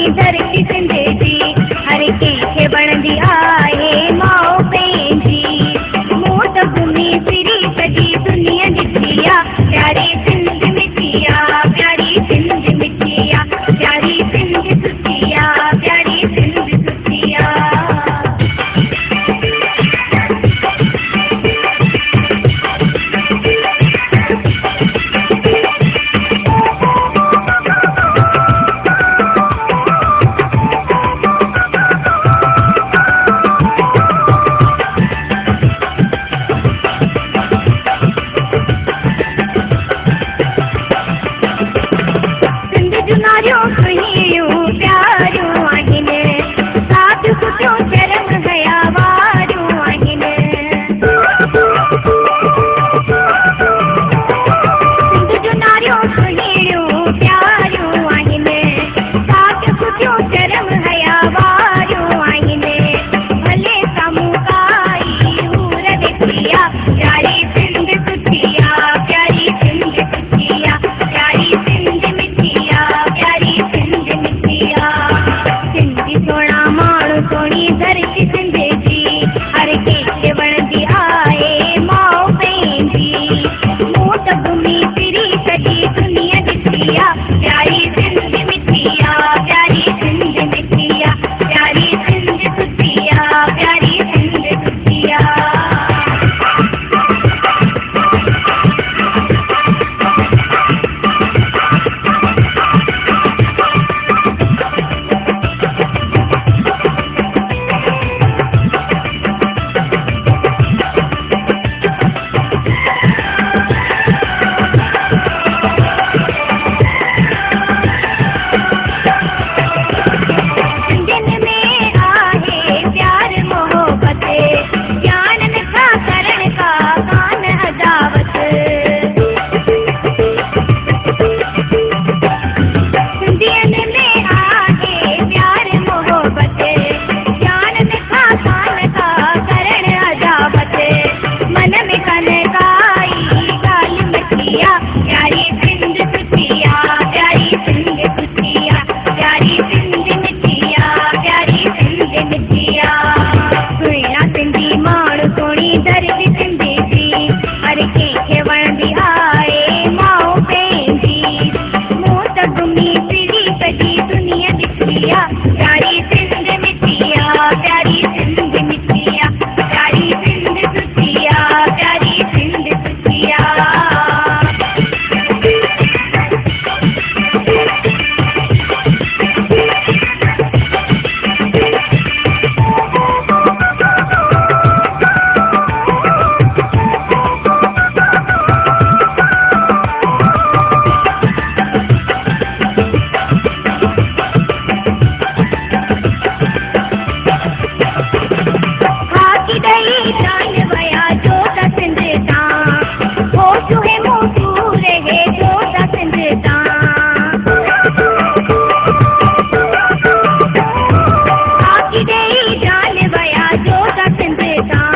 Sony धरती सिंध जी हर कंहिंखे वणंदी आहे माउ पंहिंजी। मूं त घुमी फिरी सॼी दुनिया ॾिठी आहे प्यारी सिंध मिठी आहे प्यारी सिंध मिठी आहे प्यारी सिंध सुठी आहे प्यारी सिंध सुठी आहे। सुहिणियूं प्यारियूं आहिनि साथ सुठियूं शर्म हया वारियूं आहिनि। सिंध जूं नारियूं सुहिणियूं प्यारियूं आहिनि साथ सुठियूं शर्म हया वारियूं आहिनि। भले साम्हूं काई हूर वेठी आहे प्यारी सिंध सुठी आहे प्यारी सिंध सुठी आहे प्यारी सिंध मिठी आहे प्यारी सिंध मिठी आहे। सिंधी सोना माण्हू सोनी धरती सिंध जी हर कंहिंखे वणंदी आहे माउ पंहिंजी। मूं त घुमी फिरी सॼी दुनिया ॾिठी आहे प्यारी सिंध मिठी आहे प्यारी सिंध मिठी आहे प्यारी सिंध सुठी आहे प्यारी सिंध सुठी आहे। धरती सिंध जी हर कंहिंखे वणंदी आहे माउ पंहिंजी। मूं त घुमी फिरी सॼी दुनिया ॾिठी आहे प्यारी सिंध मिठी आहे प्यारी सिंध मिठी आहे प्यारी सिंध सुठी आहे प्यारी सिंध सुठी आहे। जान वया जो त सिंध तां हो चूहे मूं तूं रहे जो त सिंध तां। आकी ॾेई जान वया जो त सिंध तां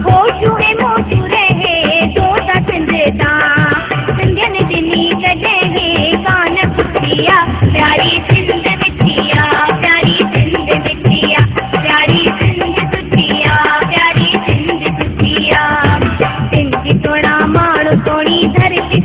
हो चूहे मूं तूं रहे जो त सिंध तां। सिंधियुनि ॾिनी कॾहिं कान पुछी आहे प्यारी सिंध मिठी आहे प्यारी सिंध मिठी आहे प्यारी सिंध सुठी आहे प्यारी सिंध सुठी आहे। सिंधी सोना माण्हू सोनी धरती